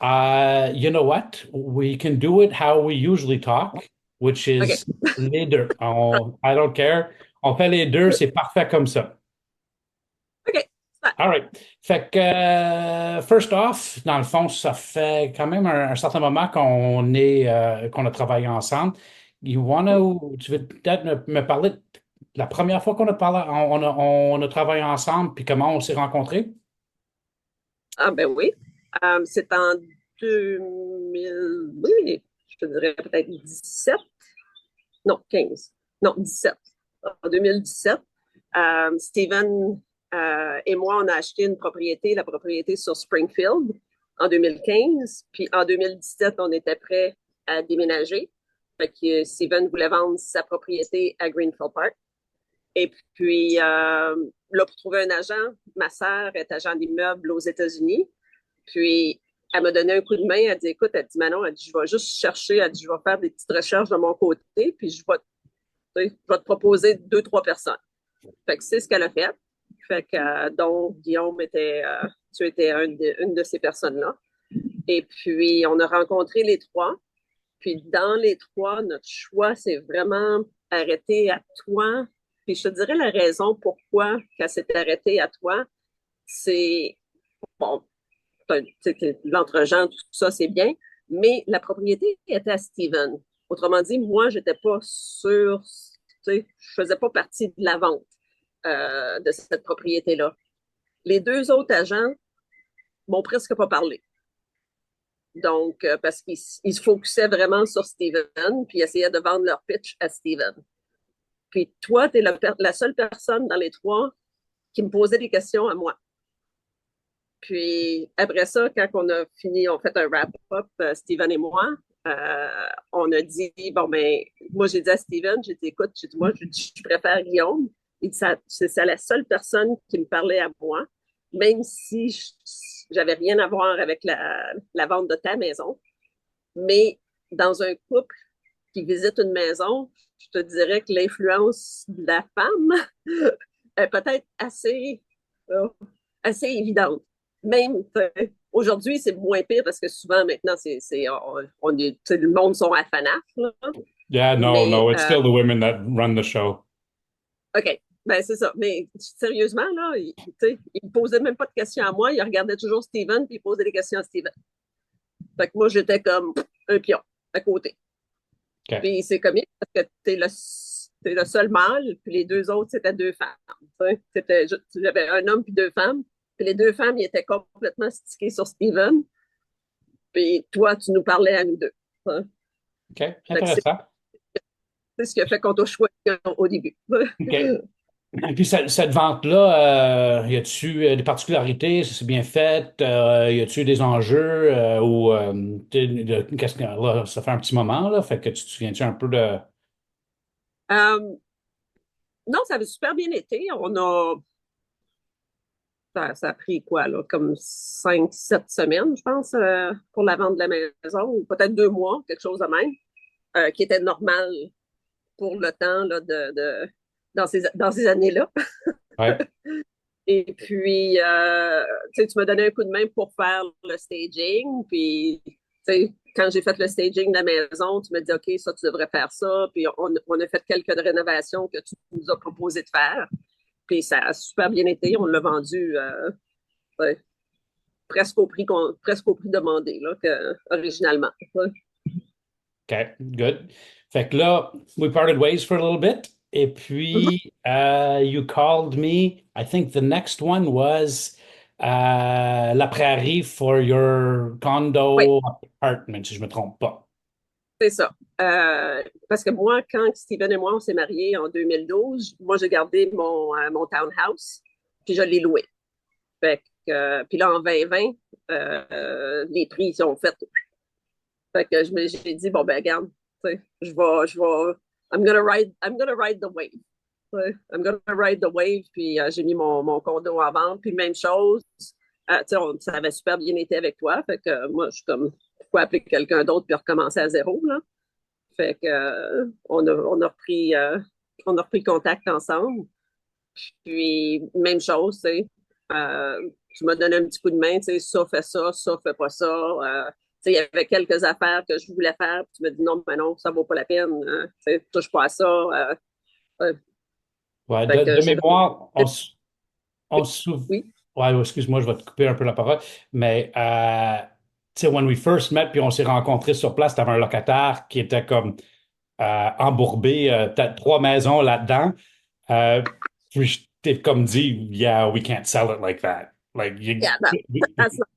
You know what? We can do it how we usually talk, which OK. is les deux. I don't care. On fait les deux, c'est parfait comme ça. OK. Super. All right. Fait que, first off, dans le fond, ça fait quand même un certain moment qu'on a travaillé ensemble. Tu veux peut-être me parler de la première fois qu'on a parlé, on a travaillé ensemble, puis comment on s'est rencontrés? Ah, ben oui. C'est en 2000, oui, je te dirais peut-être 17. Non, 15. Non, 17. En 2017, Steven et moi, on a acheté une propriété, la propriété sur Springfield en 2015. Puis en 2017, on était prêt à déménager. Fait que Steven voulait vendre sa propriété à Greenfield Park. Et puis, là, pour trouver un agent, ma sœur est agent d'immeuble aux États-Unis. Puis, elle m'a donné un coup de main. Elle dit, écoute, elle dit, Manon, elle dit, je vais juste chercher, elle dit, je vais faire des petites recherches de mon côté, puis je vais te proposer deux, trois personnes. Fait que c'est ce qu'elle a fait. Fait que, donc, Guillaume tu étais une de ces personnes-là. Et puis, on a rencontré les trois. Puis, dans les trois, notre choix s'est vraiment arrêté à toi. Puis, je te dirais la raison pourquoi qu'elle s'est arrêtée à toi, c'est, bon, l'entre-gens, tout ça, c'est bien, mais la propriété était à Steven. Autrement dit, moi, j'étais pas sûre, je faisais pas partie de la vente de cette propriété-là. Les deux autres agents m'ont presque pas parlé. Donc, parce qu'ils se focusaient vraiment sur Steven, puis essayaient de vendre leur pitch à Steven. Puis toi, tu es la seule personne dans les trois qui me posait des questions à moi. Puis après ça, quand on a fini, on fait un wrap-up, Steven et moi, on a dit, bon, ben, moi, j'ai dit à Steven, j'ai dit, écoute, j'ai dit, moi, je préfère Guillaume. Il dit, c'est la seule personne qui me parlait à moi, même si j'avais rien à voir avec la vente de ta maison. Mais dans un couple qui visite une maison, je te dirais que l'influence de la femme est peut-être euh, assez évidente. Même aujourd'hui, c'est moins pire parce que souvent maintenant, on est, le monde sont à FANAF. Là. Yeah, no, Mais no, it's still the women that run the show. OK, ben c'est ça. Mais sérieusement, là, il me posait même pas de questions à moi. Il regardait toujours Steven puis il posait des questions à Steven. Fait que moi, j'étais comme un pion à côté. OK. Puis c'est comique parce que t'es le seul mâle, puis les deux autres, c'était deux femmes. J'avais un homme puis deux femmes. Puis les deux femmes, ils étaient complètement stickées sur Steven. Puis toi, tu nous parlais à nous deux. Hein. OK. Fait que Intéressant. c'est ce qui a fait qu'on t'a choisi au début. OK. Et puis cette vente-là, y a-tu des particularités? Ça s'est bien fait? Y a-tu des enjeux? Qu'est-ce que là, ça fait un petit moment, là, fait que tu te souviens-tu un peu de. Non, ça avait super bien été. Ça a pris quoi, là, comme 5, 7 semaines, je pense, pour la vente de la maison, ou peut-être 2 mois, quelque chose de même, qui était normal pour le temps là, dans ces années-là. Ouais. Et puis, tu m'as donné un coup de main pour faire le staging. Puis, quand j'ai fait le staging de la maison, tu m'as dit, OK, ça, tu devrais faire ça. Puis, on a fait quelques rénovations que tu nous as proposé de faire. Puis, ça a super bien été. On l'a vendu ouais, presque au prix demandé là, originalement. Ouais. OK. Good. Fait que là, we parted ways for a little bit. Et Mhm. puis, you called me. I think the next one was La Prairie for your Oui, condo apartment, si je me trompe pas. c'est ça. Parce que moi, quand Steven et moi, on s'est mariés en 2012, moi, j'ai gardé mon townhouse, puis je l'ai loué. Fait que, puis là, en 2020, les prix sont faits. Fait que j'ai dit, bon, ben, regarde, I'm gonna ride the wave. Ouais, I'm gonna ride the wave, puis j'ai mis mon condo en vente, puis même chose, ça avait super bien été avec toi, fait que moi, je suis comme, pourquoi appeler quelqu'un d'autre puis recommencer à zéro, là? Fait que, on a repris contact ensemble, puis même chose, tu sais, tu m'as donné un petit coup de main, tu sais, ça, fais pas ça. Tu sais, il y avait quelques affaires que je voulais faire, puis tu m'as dit non, mais non, ça vaut pas la peine. Tu sais, touche pas à ça. Euh, Ouais, fait que de j'ai mémoire, on se souvient. oui, Ouais, excuse-moi, je vais te couper un peu la parole. Mais, tu sais, when we first met, puis on s'est rencontrés sur place, tu avais un locataire qui était comme embourbé, peut-être 3 maisons là-dedans. Euh, Puis je t'ai comme dit, yeah, we can't sell it like that. Like, yeah, that's not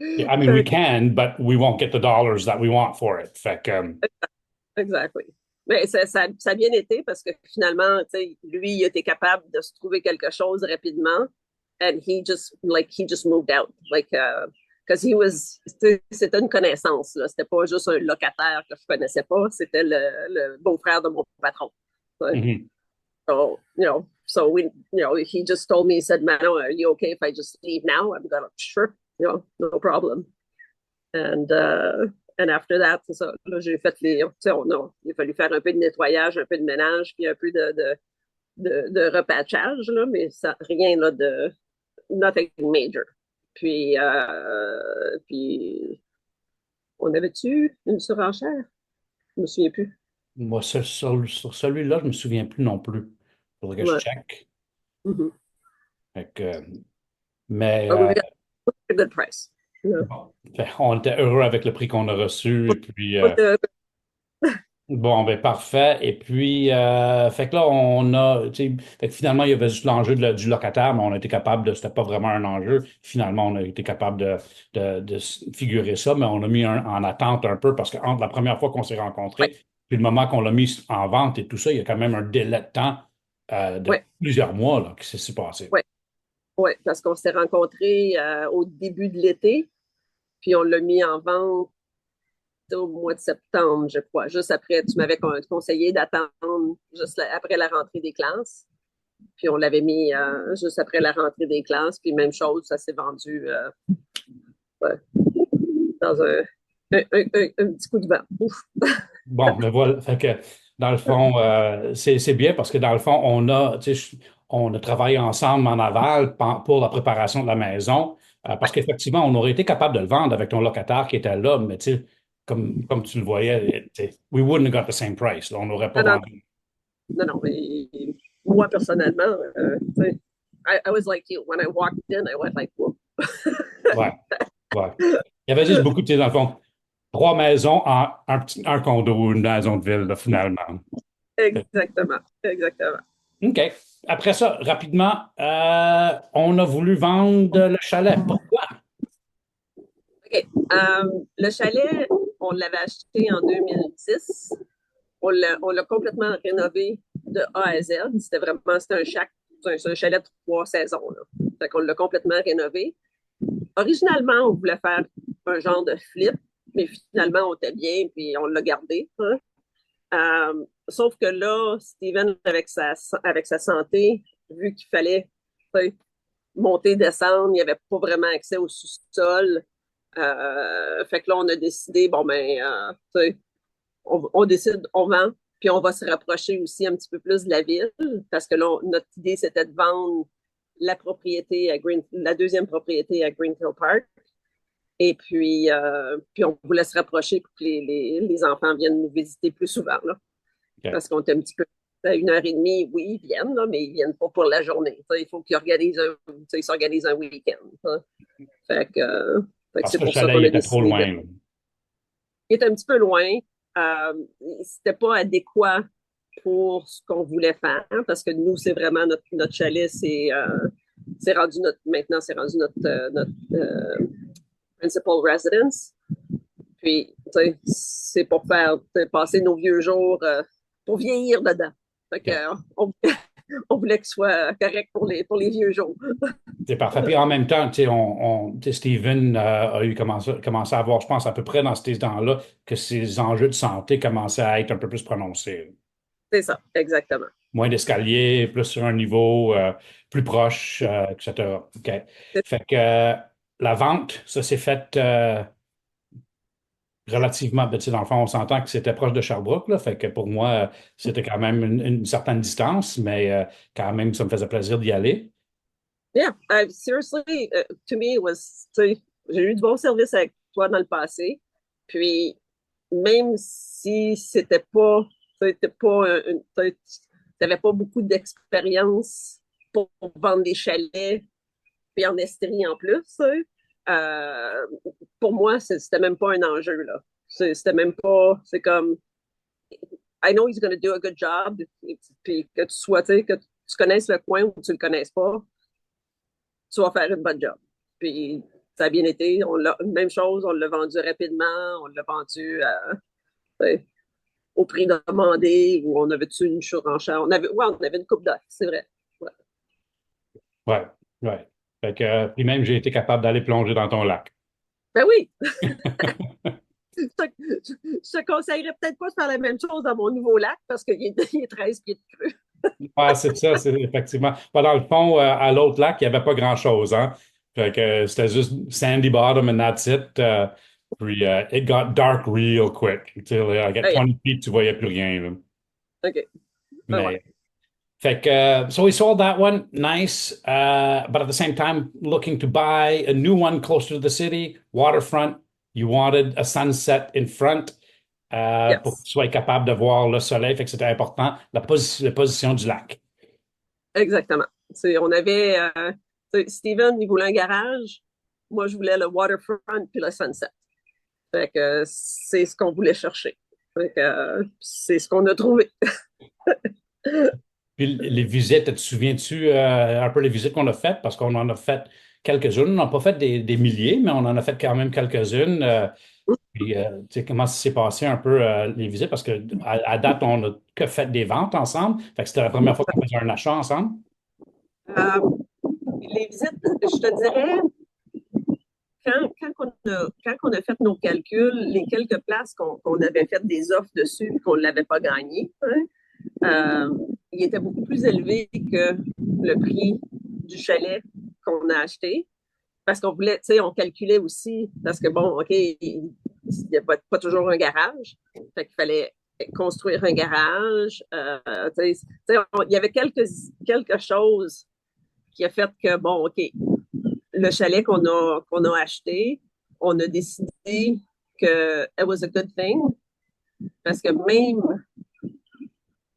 I mean, we Fait can, but we won't get the dollars that we want for it. Fait que, exactly. Mais ça a bien été parce que finalement, tu sais, lui, il était capable de se trouver quelque chose rapidement. And he just moved out. Like, because c'était une connaissance, là. C'était pas juste un locataire que je connaissais pas. C'était le beau-frère de mon patron. Ouais. mhm. So, he just told me, he said, Manon, are you okay if I just leave now? I'm going, sure, no problem. And, uh, and after that, c'est ça. Là, j'ai fait il a fallu faire un peu de nettoyage, un peu de ménage, puis un peu de repatchage, là, mais ça, rien là, de nothing major. Puis on avait-tu une surenchère? Je me souviens plus. Moi, sur celui-là, je me souviens plus non plus. Faudrait que je Ouais. check. Mm-hmm. Fait que, mais, But we got a good price. Yeah. bon, on était heureux avec le prix qu'on a reçu. Et puis, But, bon, ben parfait. Et puis, fait que là, on a, tu sais, fait que finalement, il y avait juste l'enjeu du locataire, mais on a été capable de, c'était pas vraiment un enjeu. Finalement, on a été capable de figurer ça, mais on a mis en attente un peu parce que entre la première fois qu'on s'est ouais, rencontrés, puis le moment qu'on l'a mis en vente et tout ça, il y a quand même un délai de temps de ouais, plusieurs mois là, qui s'est passé. ouais, ouais, parce qu'on s'est rencontrés au début de l'été, puis on l'a mis en vente au mois de septembre, je crois. Juste après, tu m'avais conseillé d'attendre juste après la rentrée des classes. Puis on l'avait mis juste après la rentrée des classes. Puis même chose, ça s'est vendu ouais, dans un petit coup de vent. Ouf. Bon, mais voilà, fait que dans le fond, c'est bien parce que dans le fond, tu sais, on a travaillé ensemble en aval pour la préparation de la maison, parce qu'effectivement, on aurait été capable de le vendre avec ton locataire qui était là, mais tu sais, comme tu le voyais, tu sais, we wouldn't have got the same price. Là. On n'aurait pas Non, non, vendu. non, non. Moi, personnellement, I was like you. When I walked in, I went like, whoop. Ouais, ouais. Il y avait juste beaucoup, tu sais, dans le fond, 3 maisons en un condo ou une maison de ville, là, finalement. Exactement, exactement. OK. Après ça, rapidement, on a voulu vendre le chalet. Pourquoi? OK. Le chalet, on l'avait acheté en 2010. On l'a complètement rénové de A à Z. C'était un chalet de 3 saisons. Là. Fait qu'on l'a complètement rénové. Originalement, on voulait faire un genre de flip, mais finalement, on était bien, puis on l'a gardé. Hein. Sauf que là, Steven, avec sa santé, vu qu'il fallait monter, descendre, il n'y avait pas vraiment accès au sous-sol. Fait que là, on a décidé, bon, ben, on décide, on vend, puis on va se rapprocher aussi un petit peu plus de la ville, parce que là, notre idée, c'était de vendre la deuxième propriété à Greenfield Park. Et puis on voulait se rapprocher pour que les enfants viennent nous visiter plus souvent, là, OK. parce qu'on est un petit peu à 1 heure et demie, oui, ils viennent, là, mais ils viennent pas pour la journée. Il faut ils s'organisent un week-end. Hein. Fait que, Parce c'est que le pour ça chalet, qu'on il a était trop décidé loin. Là. il est un petit peu loin. Euh, C'était pas adéquat pour ce qu'on voulait faire, parce que nous, c'est vraiment notre chalet, maintenant, c'est rendu notre principal residence. Puis, tu sais, c'est pour passer nos vieux jours, pour vieillir dedans. Fait que, OK. on voulait que ce soit correct pour les vieux jours. C'est parfait. Puis en même temps, tu sais, tu sais, Steven a commencé à avoir, je pense, à peu près dans ces temps-là, que ses enjeux de santé commençaient à être un peu plus prononcés. C'est ça, exactement. Moins d'escaliers, plus sur un niveau plus proche, etc. OK. Fait que la vente, ça s'est fait relativement, ben, tu sais, dans le fond, on s'entend que c'était proche de Sherbrooke, là, fait que pour moi, c'était quand même une certaine distance, mais quand même, ça me faisait plaisir d'y aller. Yeah, seriously, to me, it was, j'ai eu du bon service avec toi dans le passé. Puis, même si c'était pas, t'avais pas beaucoup d'expérience pour vendre des chalets, puis en Estrie en plus, euh, pour moi, c'était même pas un enjeu, là. C'était même pas, c'est comme, I know he's going to do a good job, puis que tu sois, que tu connaisses le coin ou tu le connaisses pas, tu vas faire une bonne job. Puis ça a bien été. Même chose, on l'a vendu rapidement, on l'a vendu au prix demandé, où on avait-tu une surenchère. On avait une coupe d'offres, c'est vrai. Ouais. Ouais, ouais. Fait que, puis même, j'ai été capable d'aller plonger dans ton lac. Ben oui, je te conseillerais peut-être pas de faire la même chose dans mon nouveau lac parce il est 13 pieds de creux. Ah, c'est ça, c'est effectivement. Bah, dans le fond, à l'autre lac, il n'y avait pas grand-chose, hein. Fait que c'était juste sandy bottom and that's it. Puis it got dark real quick. Tu sais, like at Ah, yeah. 20 feet, tu voyais plus rien, là. OK. Ben voilà. Mais, fait que, so we sold that one, nice. But at the same time, looking to buy a new one closer to the city, waterfront. You wanted a sunset in front. Pour que Yes. tu sois capable de voir le soleil. Fait que c'était important, la position du lac. Exactement. On avait Steven, il voulait un garage. Moi, je voulais le waterfront puis le sunset. Fait que c'est ce qu'on voulait chercher. Fait que c'est ce qu'on a trouvé. Puis les visites, te souviens-tu un peu les visites qu'on a faites? Parce qu'on en a fait quelques-unes. On n'a pas fait des milliers, mais on en a fait quand même quelques-unes. Puis, tu sais, comment ça s'est passé un peu les visites? Parce que à date, on n'a que fait des ventes ensemble. Fait que c'était la première fois qu'on faisait un achat ensemble. Euh, les visites, je te dirais, quand on a fait nos calculs, les quelques places qu'on avait fait des offres dessus et qu'on ne l'avait pas gagné, hein, il était beaucoup plus élevé que le prix du chalet qu'on a acheté. Parce qu'on voulait, tu sais, on calculait aussi, parce que bon, OK, il n'y a pas toujours un garage. Fait qu'il fallait construire un garage. Il y avait quelque chose qui a fait que, bon, OK, le chalet qu'on a acheté, on a décidé que it was a good thing parce que même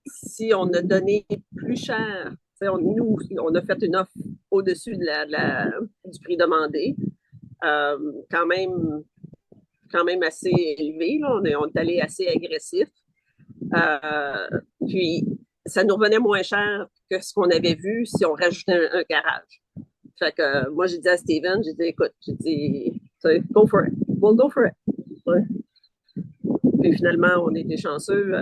si on a donné plus cher, nous, on a fait une offre au-dessus du prix demandé, euh, quand même quand même assez élevé. Là. On est allé assez agressif. Puis, ça nous revenait moins cher que ce qu'on avait vu si on rajoutait un garage. Fait que moi, j'ai dit à Steven, j'ai dit, écoute, j'ai dit, go for it. We'll go for it. Ouais. Puis finalement, on était chanceux.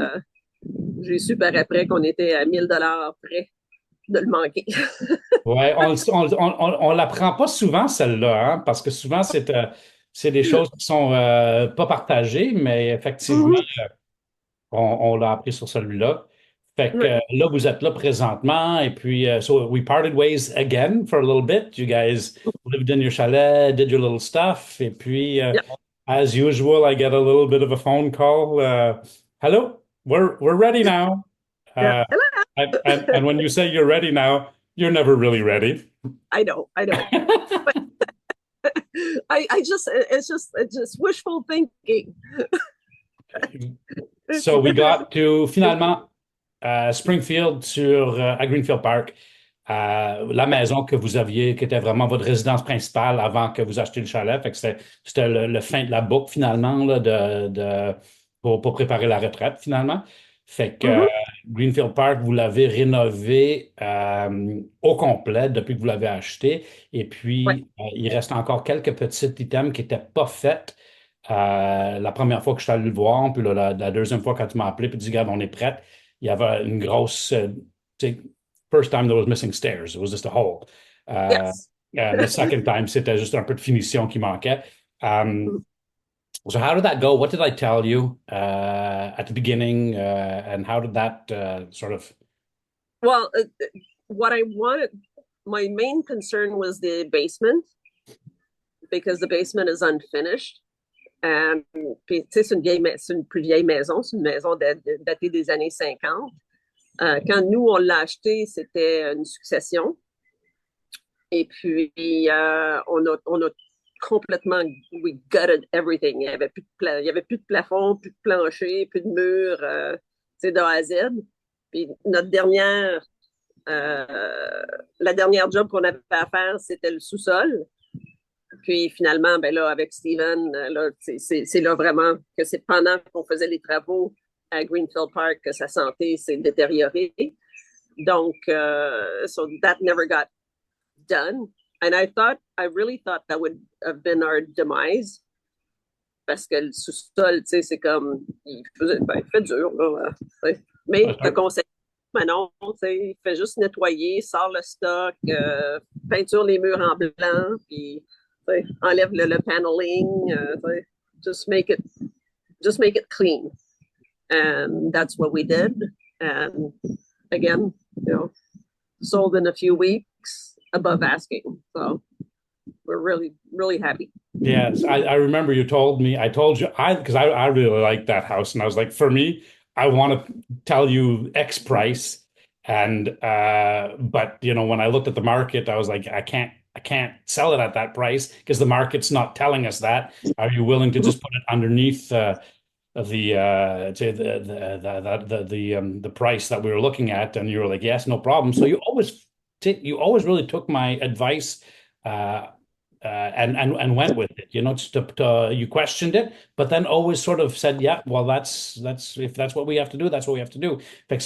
J'ai su par après qu'on était à 1000 $ près de le manquer. Ouais, on l'apprend pas souvent, celle-là, hein, parce que souvent, c'est des choses qui sont pas partagées, mais effectivement, Mm-hmm. on l'a appris sur celui-là. Fait que Ouais. là, vous êtes là présentement, et puis, so we parted ways again for a little bit. You guys lived in your chalet, did your little stuff, et puis, Yeah. as usual, I get a little bit of a phone call. Hello, we're ready now. Yeah. Uh, and when you say you're ready now, you're never really ready. I know. But it's just wishful thinking. So we got to finalement Springfield à Greenfield Park, la maison que vous aviez, qui était vraiment votre résidence principale avant que vous achetiez le chalet. Fait que c'était le fin de la boucle finalement là, pour préparer la retraite finalement. Fait que Mm-hmm. Greenfield Park, vous l'avez rénové au complet depuis que vous l'avez acheté. Et Ouais. puis, il reste encore quelques petits items qui n'étaient pas faits la première fois que je suis allé le voir, puis là, la deuxième fois quand tu m'as appelé, puis tu dis, regarde, on est prêt, il y avait une grosse, tu sais, first time there was missing stairs, it was just a hole. Uh, Yes. the second time, c'était juste un peu de finition qui manquait. Um, so how did that go? What did I tell you at the beginning, and how did that sort of? Well, what I wanted, my main concern was the basement because the basement is unfinished. Puis, tu sais, c'est une plus vieille maison, c'est une maison datée des années 50. Quand nous, on l'a acheté, c'était une succession. Et puis, on a complètement, we gutted everything. Il y avait plus de plafond, plus de plancher, plus de murs, de A à Z. Puis euh, la dernière job qu'on avait à faire, c'était le sous-sol. Puis finalement, ben là, avec Steven, là, c'est là vraiment que c'est pendant qu'on faisait les travaux à Greenfield Park que sa santé s'est détériorée. Donc, so that never got done. And I really thought that would have been our demise. Parce que le sous-sol, tu sais, c'est comme, il fait dur, là. Mais te conseille, Manon, tu sais, fait juste nettoyer, sort le stock, peinture les murs en blanc, puis enlève le paneling, just make it, just make it clean. And that's what we did. And again, sold in a few weeks above asking. So we're really, really happy. Yes, I remember you told me, I told you, because I really like that house. And I was like, for me, I want to tell you X price. And, but, when I looked at the market, I was like, I can't sell it at that price because the market's not telling us that. Are you willing to just put it underneath, the price that we were looking at? And you were like, yes, no problem. So you always really took my advice, and went with it. You questioned it, but then always sort of said, yeah, well, that's if that's what we have to do, that's what we have to do. Fait que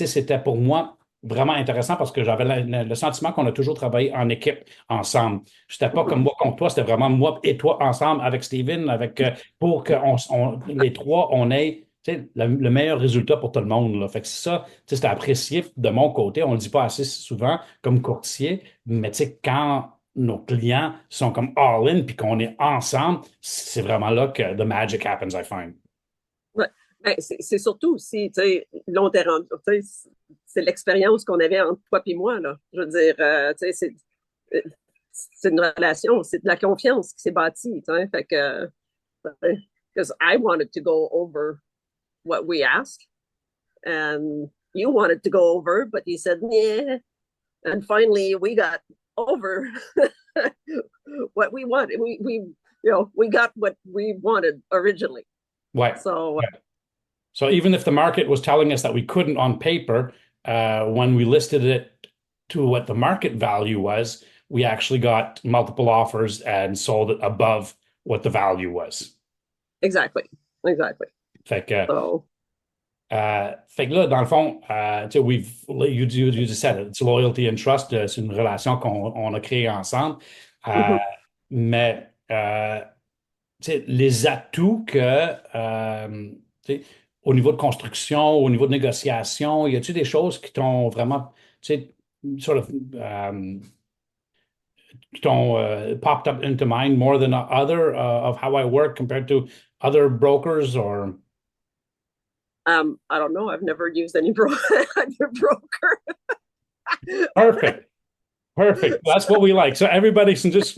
c'était pour moi vraiment intéressant parce que j'avais le sentiment qu'on a toujours travaillé en équipe ensemble. J'étais pas comme moi contre toi, c'était vraiment moi et toi ensemble avec Steven, pour que les trois, on ait le meilleur résultat pour tout le monde, là. Fait que ça, c'était apprécié de mon côté. On le dit pas assez souvent comme courtier, mais quand nos clients sont comme all-in puis qu'on est ensemble, c'est vraiment là que the magic happens, I find. Ouais. Ben, c'est surtout aussi, tu sais, long terme, c'est l'expérience qu'on avait entre toi et moi, là. Je veux dire, tu sais, c'est une relation, c'est de la confiance qui s'est bâtie, tu sais. Fait que, because I wanted to go over what we asked, and you wanted to go over, but you said, yeah. And finally, we got over what we wanted. We got what we wanted originally. Ouais. So, Ouais. So even if the market was telling us that we couldn't on paper, when we listed it to what the market value was, we actually got multiple offers and sold it above what the value was. Exactly. Fait que, là, dans le fond, tu sais, you just said it, it's loyalty and trust, c'est une relation qu'on a créée ensemble. Mais les atouts au niveau de construction, au niveau de négociation, y a-t-il des choses qui t'ont vraiment, sort of, qui t'ont popped up into mind more than other, of how I work compared to other brokers, or? I don't know. I've never used any other broker. Perfect. Perfect. That's what we like. So everybody can just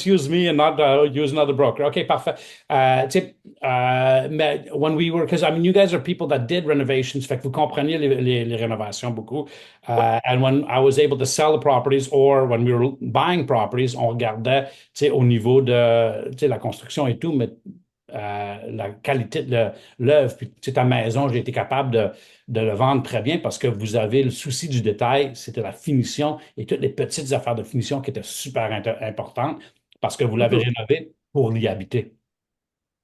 use me and not use another broker. Okay, parfait. When we were, because I mean, you guys are people that did renovations, fait que vous compreniez les rénovations beaucoup. And when I was able to sell the properties, or when we were buying properties, on regardait, au niveau de, la construction et tout, mais la qualité de l'œuvre, puis ta maison, j'ai été capable de le vendre très bien parce que vous avez le souci du détail, c'était la finition et toutes les petites affaires de finition qui étaient super importantes parce que vous l'avez rénové pour y habiter.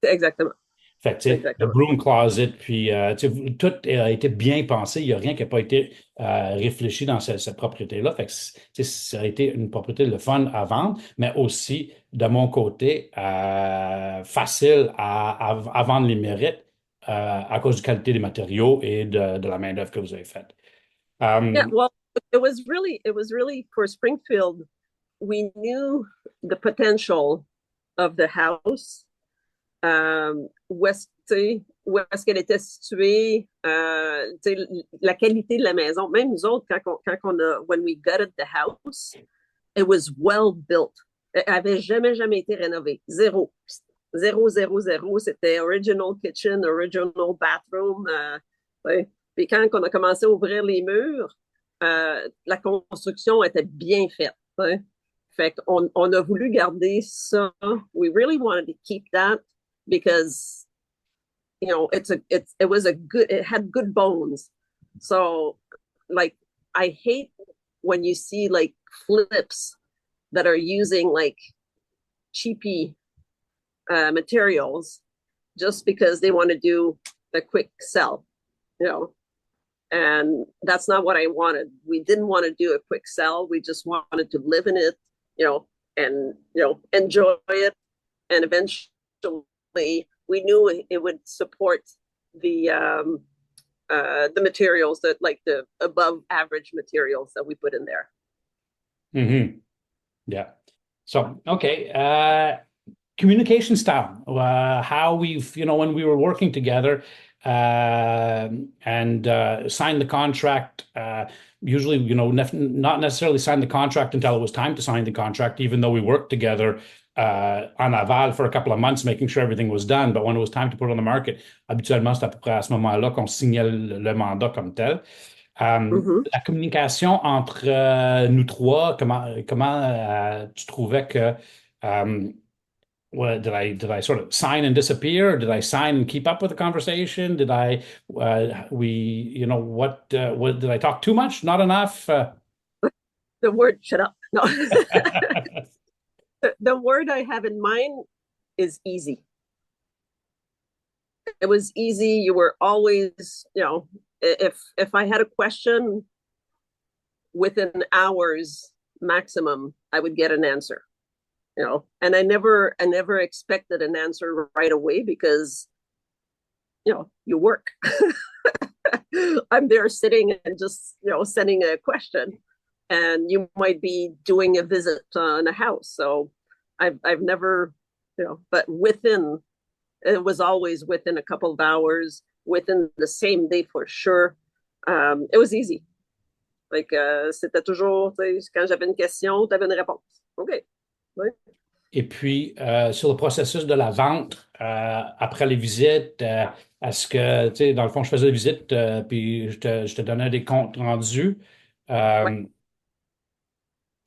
Exactement. Fait que, le broom closet, puis tout a été bien pensé. Il n'y a rien qui n'a pas été réfléchi dans cette propriété-là. Fait que ça a été une propriété le fun à vendre, mais aussi, de mon côté, facile à vendre les mérites à cause de la qualité des matériaux et de la main-d'œuvre que vous avez faite. Yeah, well, it was really for Springfield. We knew the potential of the house. Où est-ce qu'elle était située, la qualité de la maison. Même nous autres, when we gutted the house, it was well built. Elle n'avait jamais été rénovée. Zéro. C'était original kitchen, original bathroom. Puis quand on a commencé à ouvrir les murs, la construction était bien faite. Fait on a voulu garder ça. We really wanted to keep that because it had good bones. So like I hate when you see like flips that are using like cheapy materials just because they want to do a quick sell, you know. And that's not what I wanted. We didn't want to do a quick sell. We just wanted to live in it, and enjoy it. And eventually, we knew it would support the materials that like the above average materials that we put in there. Mm-hmm. Yeah. So, okay. Communication style, how we've, when we were working together and signed the contract, usually, not necessarily sign the contract until it was time to sign the contract, even though we worked together en aval for a couple of months, making sure everything was done. But when it was time to put it on the market, habituellement, c'est à peu près à ce moment-là qu'on signait le mandat comme tel. Mm-hmm. La communication entre nous trois, comment tu trouvais que did I sort of sign and disappear? Or did I sign and keep up with the conversation? Did I what did I talk too much? Not enough? The word shut up. No. The word I have in mind is easy. It was easy. You were always, if I had a question within hours maximum, I would get an answer. And I never expected an answer right away because you work. I'm there sitting and just sending a question, and you might be doing a visit on a house. So I've never, but it was always within a couple of hours, within the same day for sure. It was easy. Like c'était toujours, quand j'avais une question, tu avais une réponse. OK. Oui. Et puis, sur le processus de la vente, après les visites, est-ce que, tu sais, dans le fond, je faisais des visites, puis je te donnais des comptes rendus. Ouais.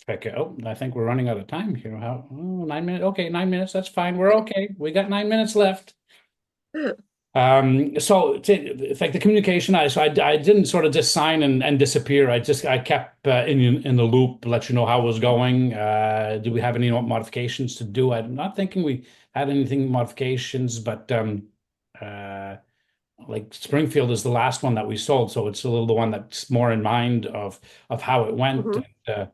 Fait que, I think we're running out of time here. 9 minutes? Okay, 9 minutes, that's fine. We're okay. We got 9 minutes left. So the communication, I didn't sort of just sign and disappear. I kept in the loop, let you know how it was going. Do we have any modifications to do? I'm not thinking we had anything modifications, but like Springfield is the last one that we sold, so it's a little the one that's more in mind of how it went. Mm-hmm. And,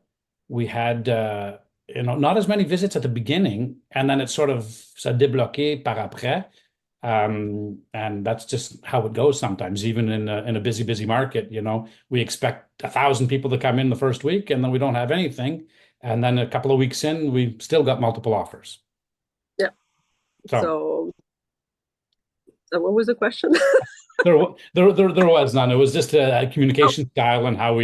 we had not as many visits at the beginning, and then it sort of ça débloqué par après. And that's just how it goes sometimes, even in a busy market. We expect 1,000 people to come in the first week, and then we don't have anything. And then a couple of weeks in, we've still got multiple offers. Yeah. So what was the question? there was none. It was just a communication style and how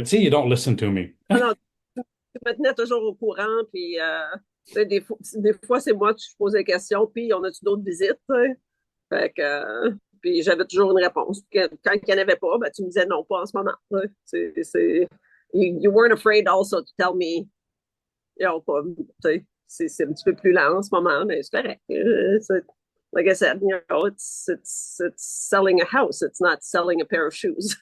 see, you don't listen to me. Non, tu me tenais toujours au courant, puis des fois, c'est moi qui pose des questions, puis on a-tu d'autres visites? Fait que, puis j'avais toujours une réponse. Quand il n'y en avait pas, ben, tu me disais non, pas en ce moment. You weren't afraid also to tell me, pas, c'est un petit peu plus lent en ce moment, mais c'est correct. Like I said, it's selling a house. It's not selling a pair of shoes.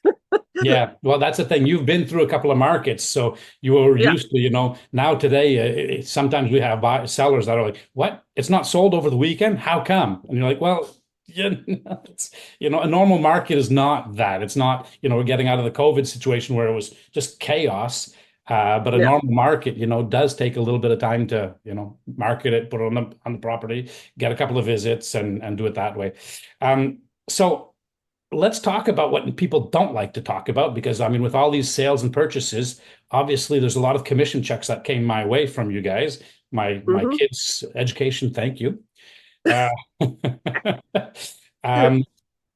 Yeah, well, that's the thing. You've been through a couple of markets, so you were used to, now today, sometimes we have sellers that are like, what? It's not sold over the weekend? How come? And you're like, well, a normal market is not that. It's not, we're getting out of the COVID situation where it was just chaos. But a normal market, does take a little bit of time to, market it, put it on the property, get a couple of visits and do it that way. So let's talk about what people don't like to talk about, because with all these sales and purchases, obviously there's a lot of commission checks that came my way from you guys. My kids' education, thank you.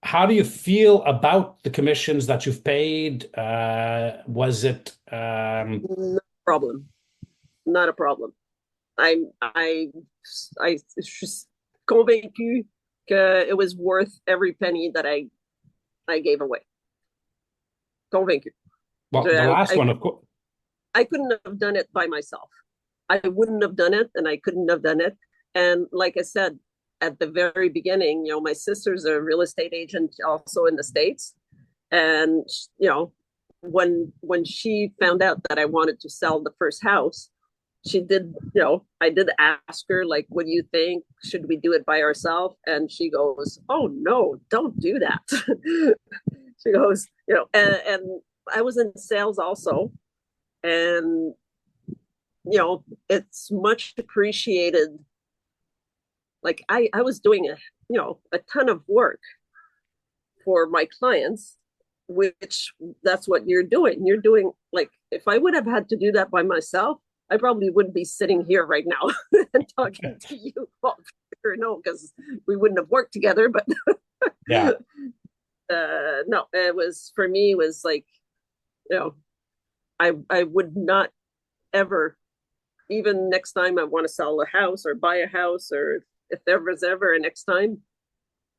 How do you feel about the commissions that you've paid? Was it no problem? Not a problem. I just convaincu que it was worth every penny that I gave away. Convaincu. Well, the last one, of course. I couldn't have done it by myself. I wouldn't have done it, and I couldn't have done it. And like I said at the very beginning, my sister's a real estate agent also in the States, and when she found out that I wanted to sell the first house, she did, I did ask her, like, what do you think? Should we do it by ourselves? And she goes, oh, no, don't do that. She goes, and I was in sales also. And, it's much appreciated. Like I was doing a ton of work for my clients, which that's what you're doing. You're doing, like, if I would have had to do that by myself, I probably wouldn't be sitting here right now and talking to you. Well, no, because we wouldn't have worked together. But Yeah. no, it was, for me, it was like, I would not ever, even next time I want to sell a house or buy a house, or if there was ever a next time,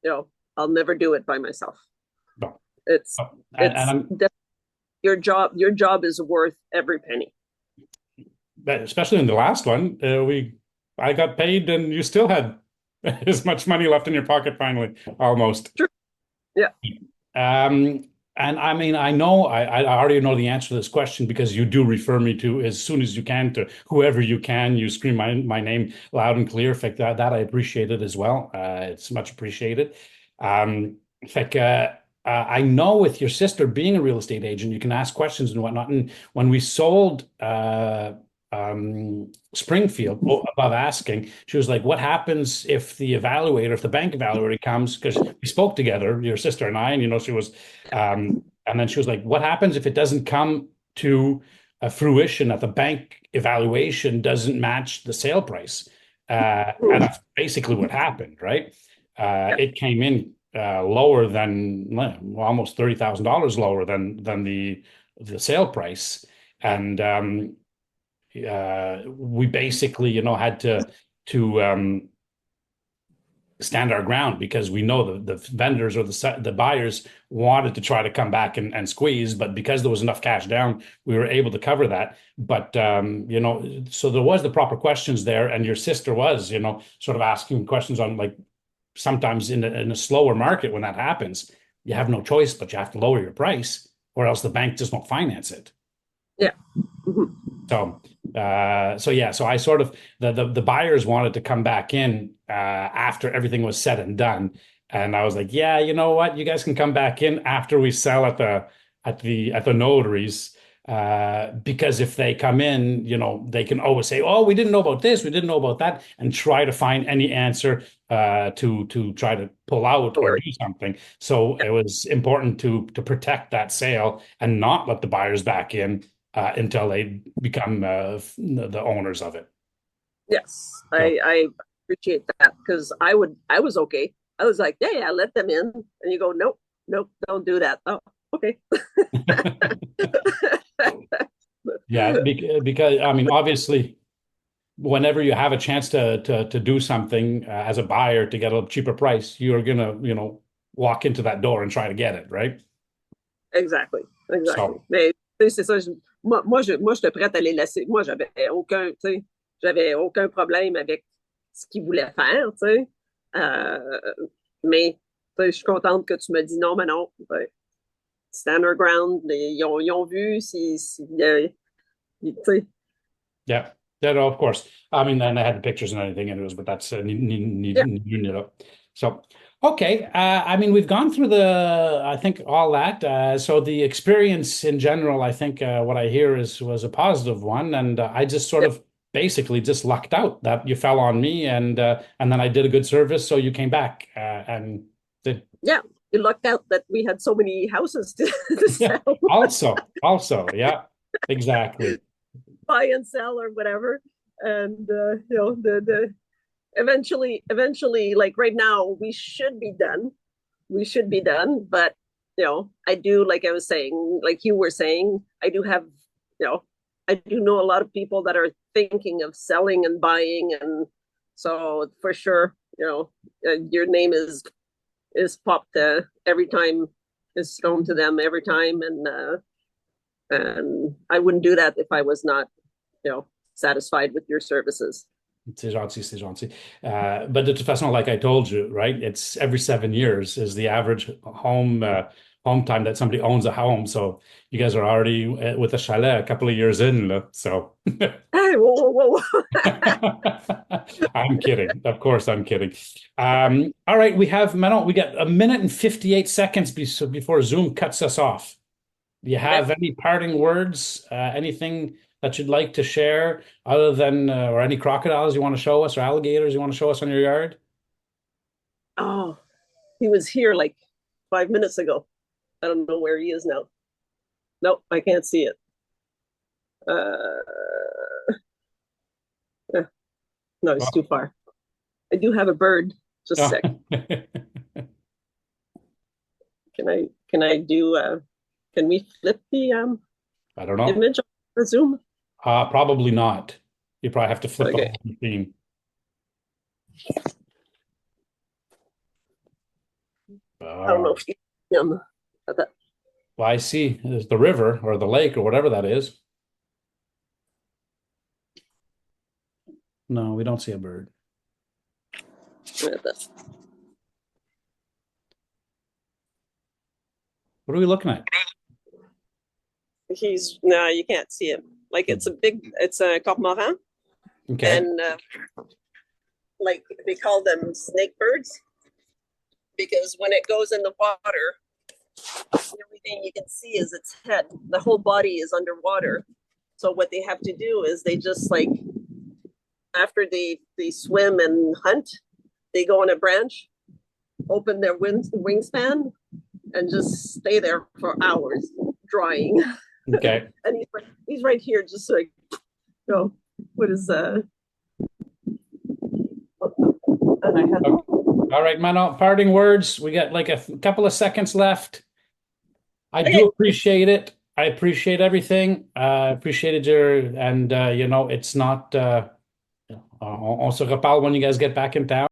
I'll never do it by myself. No. It's Oh, it's your job is worth every penny. especially in the last one, I got paid and you still had as much money left in your pocket finally, almost. True. Yeah. And I mean, I already know the answer to this question because you do refer me to, as soon as you can, to whoever you can. You scream my name loud and clear. In fact, that I appreciate it as well. It's much appreciated. In fact, I know with your sister being a real estate agent, you can ask questions and whatnot. And when we sold Springfield, above asking, she was like, what happens if the bank evaluator comes? Because we spoke together, your sister and I, and she was, and then she was like, what happens if it doesn't come to a fruition, that the bank evaluation doesn't match the sale price? And that's basically what happened, right? It came in lower than, well, almost $30,000 lower than the sale price. And we basically, had to stand our ground, because we know the vendors or the buyers wanted to try to come back and squeeze, but because there was enough cash down, we were able to cover that. But so there was the proper questions there, and your sister was, sort of asking questions on, like, sometimes in a slower market, when that happens, you have no choice, but you have to lower your price, or else the bank just won't finance it. Yeah. So I sort of, the buyers wanted to come back in after everything was said and done, and I was like, yeah, you know what, you guys can come back in after we sell at the notaries, because if they come in, they can always say, oh, we didn't know about this, we didn't know about that, and try to find any answer to try to pull out or do something. So it was important to protect that sale and not let the buyers back in until they become the owners of it. Yes, So, I appreciate that, because I was okay. I was like, yeah, let them in, and you go, nope, don't do that. Oh, okay. yeah, because I mean, obviously, whenever you have a chance to do something as a buyer to get a cheaper price, you're gonna, walk into that door and try to get it, right? Exactly. So, Mais c'est ça. Moi, j'étais prête à les laisser. Moi, j'avais aucun problème avec ce qu'ils voulaient faire, tu sais. Mais je suis contente que tu me dis non, mais non. Stand our ground. Ils ont vu tu sais. yeah, no, of course. I mean, and I had the pictures and everything, and but that's Yeah. So, okay. I mean, we've gone through I think all that. So the experience in general, I think what I hear was a positive one, and I just sort of basically just lucked out that you fell on me, and then I did a good service, so you came back and did. Yeah, you lucked out that we had so many houses to Yeah. sell. Also, yeah, exactly. Buy and sell or whatever. And the eventually, like right now, we should be done. But I do, like I was saying, like you were saying, I do have, I do know a lot of people that are thinking of selling and buying, and so for sure, your name is popped every time, is thrown to them every time, and And I wouldn't do that if I was not, satisfied with your services. C'est gentil, c'est gentil. But de toute façon, like I told you, right? It's every 7 years is the average home time that somebody owns a home. So you guys are already with a chalet a couple of years in, so. Hey, whoa, whoa, I'm kidding. Of course, I'm kidding. All right, we have Manon. We got a minute and 58 seconds before Zoom cuts us off. Do you whoa. have any parting words? Anything that you'd like to share other than, or any crocodiles you want to show us or alligators you want to show us on your yard? Oh, he was here like 5 minutes ago. I don't know where he is now. Nope, I can't see it. Uh, no, he's too far. I do have a bird. Just a sec. Can we flip the I don't know. image on the Zoom? Probably not. You probably have to flip the Okay. whole machine. I don't know if you that. Well, I see. There's the river or the lake or whatever that is. No, we don't see a bird. What are we looking at? No, you can't see him. Like it's a cormoran, Okay. and like they call them snake birds because when it goes in the water, the only thing you can see is its head. The whole body is underwater. So what they have to do is they just like after they swim and hunt, they go on a branch, open their wingspan, and just stay there for hours drying. Okay. And he's right here, just like, what is and I have All right, Manon, parting words. We got like a couple of seconds left. I do appreciate it. I appreciate everything. Appreciated and it's not, on se reparle when you guys get back in town.